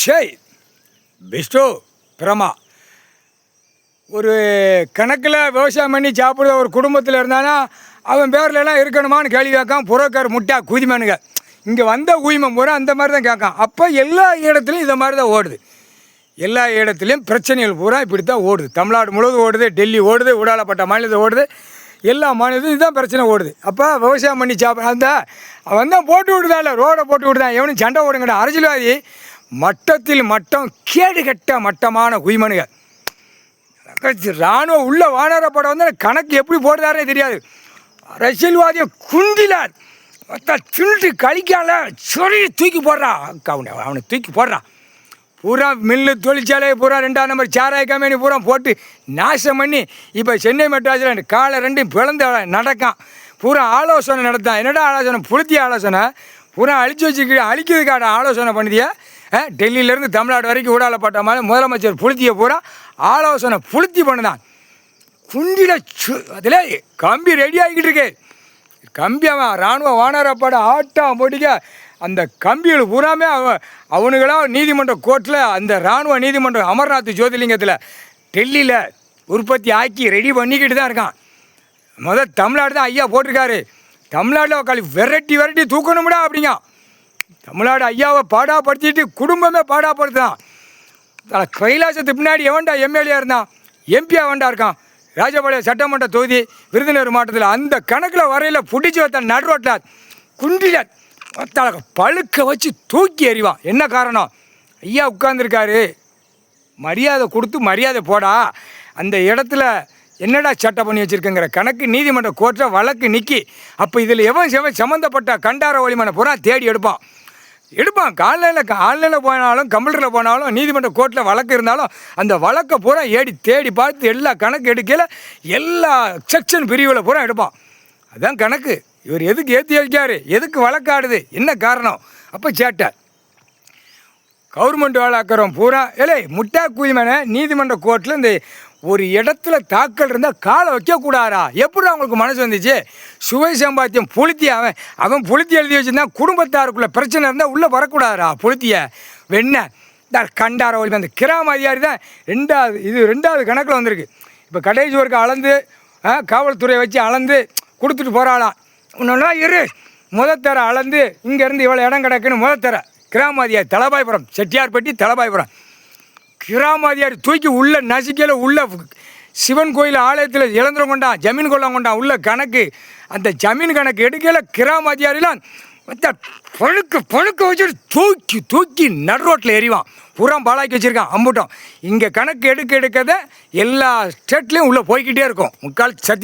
ஷேய் பெஸ்ட்டோ பிரமா ஒரு கணக்கில் விவசாயம் பண்ணி சாப்பிட்ற ஒரு குடும்பத்தில் இருந்தானா அவன் பேர்லலாம் இருக்கணுமான்னு கேள்வி கேட்கான். புறக்கார் முட்டா குதிமனுங்க இங்கே வந்த உயிமம் பூரா அந்த மாதிரி தான் கேட்கான். அப்போ எல்லா இடத்துலையும் இதை மாதிரி தான் ஓடுது. எல்லா இடத்துலையும் பிரச்சனைகள் பூரா இப்படி தான் ஓடுது. தமிழ்நாடு முழுவதும் ஓடுது, டெல்லி ஓடுது, உடாலப்பட்ட மாநிலத்தில் ஓடுது, எல்லா மாநிலத்தையும் இதுதான் பிரச்சனை ஓடுது. அப்போ விவசாயம் பண்ணி அந்த அவன் தான் போட்டு விடுதான்ல, ரோடை போட்டு விடுதான். எவனும் சண்டை ஓடுங்கடா. அரசியல்வாதி மட்டத்தில் மட்டம் கேடு கட்ட மட்டமான குய்மனுங்க. இராணுவ உள்ள வானர படம் வந்து கணக்கு எப்படி போடுறாரே தெரியாது. அரசியல்வாதியை குண்டிலார் தின்னுட்டு கழிக்கால சொல்லி தூக்கி போடுறான். அவனை தூக்கி போடுறான். பூரா மில்லு தொழிற்சாலையை பூரா 2ஆம் நம்பர் சாராய கம்பெனி பூரா போட்டு நாசம் பண்ணி இப்போ சென்னை மெட்ராஸில் காலை ரெண்டையும் பிளந்து நடக்கான். பூரா ஆலோசனை நடத்தான். என்னடா ஆலோசனை? புளுத்தி ஆலோசனை. பூரா அழிச்சு வச்சுக்கிட்டு அழிக்கிறதுக்கான ஆலோசனை பண்ணிதியா? டெல்லியிலேருந்து தமிழ்நாடு வரைக்கும் ஊடாலப்பட்ட மாதிரி முதலமைச்சர் புளுத்தியை பூரா ஆலோசனை புளுத்தி பண்ணுதான். குண்டில அதில் கம்பி ரெடி ஆகிக்கிட்டு இருக்கு. கம்பி அவன் இராணுவ வானரப்பட ஆட்டம் போட்டிக்க அந்த கம்பிகள் பூராமே அவனுங்களாம் நீதிமன்ற கோர்ட்டில் அந்த இராணுவ நீதிமன்றம் அமர்நாத் ஜோதிலிங்கத்தில் டெல்லியில் உற்பத்தி ஆக்கி ரெடி பண்ணிக்கிட்டு தான் இருக்கான். தமிழ்நாடு தான் ஐயா போட்டிருக்காரு. தமிழ்நாட்டில் உக்காளி விரட்டி தூக்கணும்டா அப்படிங்க. தமிழ்நாடு ஐயாவை பாடாப்படுத்திட்டு குடும்பமே பாடாப்படுத்தான். கைலாசத்துக்கு பின்னாடி எவன்டா எம்எல்ஏ இருந்தான், எம்பியாக வேண்டா இருக்கான். ராஜபாளையம் சட்டமன்ற தொகுதி விருதுநகர் மாவட்டத்தில் அந்த கணக்கில் வரையில் பிடிச்சி வைத்தான். நடுரோட்டில் குண்டில பழுக்க வச்சு தூக்கி எறிவான். என்ன காரணம்? ஐயா உட்கார்ந்துருக்காரு, மரியாதை கொடுத்து மரியாதை போடா. அந்த இடத்துல என்னடா சட்டம் பண்ணி வச்சுருக்கங்கிற கணக்கு நீதிமன்ற கோர்ட்டில் வழக்கு நிற்கி. அப்போ இதில் எவன் சம்மந்தப்பட்ட கண்டார ஒளிமனை பூரா தேடி எடுப்பான். ஆன்லைனில் போனாலும் கம்ப்யூட்டரில் போனாலும் நீதிமன்ற கோர்ட்டில் வழக்கு இருந்தாலும் அந்த வழக்கை பூரா தேடி பார்த்து எல்லா கணக்கு எடுக்கல எல்லா செக்ஷன் பிரிவில் பூரா எடுப்பான். அதுதான் கணக்கு. இவர் எதுக்கு ஏற்றி வைக்காரு, எதுக்கு வழக்காடுது, என்ன காரணம்? அப்போ சேட்டை கவர்மெண்ட் வேலைக்கிறவன் பூரா முட்டா குயிமனை நீதிமன்ற கோர்ட்டில் இந்த ஒரு இடத்துல தாக்கல் இருந்தால் காலை வைக்கக்கூடாதா? எப்படி அவங்களுக்கு மனசு வந்துச்சு? சுவை சம்பாத்தியம் புளுத்தி அவன் புளுத்தி எழுதி வச்சுருந்தான். குடும்பத்தாருக்குள்ளே பிரச்சனை இருந்தால் உள்ளே வரக்கூடாதா? புளுத்தியை வெண்ணெய் இந்த கண்டார ஒளி அந்த கிராம அதிகாரி தான் ரெண்டாவது கணக்கில் வந்திருக்கு. இப்போ கடைசி ஒருக்கு அளந்து காவல்துறையை வச்சு அளந்து கொடுத்துட்டு போகிறாளாம். இன்னொன்னா முதத்தர அளந்து இங்கேருந்து இவ்வளோ இடம் கிடக்குன்னு முதத்தர கிராம அதிகாரி தலபாய்புரம், செட்டியார்பட்டி தலபாய்புரம் கிராமதியாரி தூக்கி உள்ள நசிக்கல. உள்ள சிவன் கோயில் ஆலயத்தில் இழந்துரும் கொண்டான், ஜமீன் கொள்ளம் கொண்டான். உள்ள கணக்கு அந்த ஜமீன் கணக்கு எடுக்கல. கிராமதியாரிலாம் பழுக்க வச்சுட்டு தூக்கி நடுரோட்டில் எறிவான். புறம் பாலாக்கி வச்சுருக்கான் அம்புட்டம். இங்கே கணக்கு எடுக்கத எல்லா ஸ்டேட்லேயும் உள்ளே போய்கிட்டே இருக்கும். முக்கால் சத்தி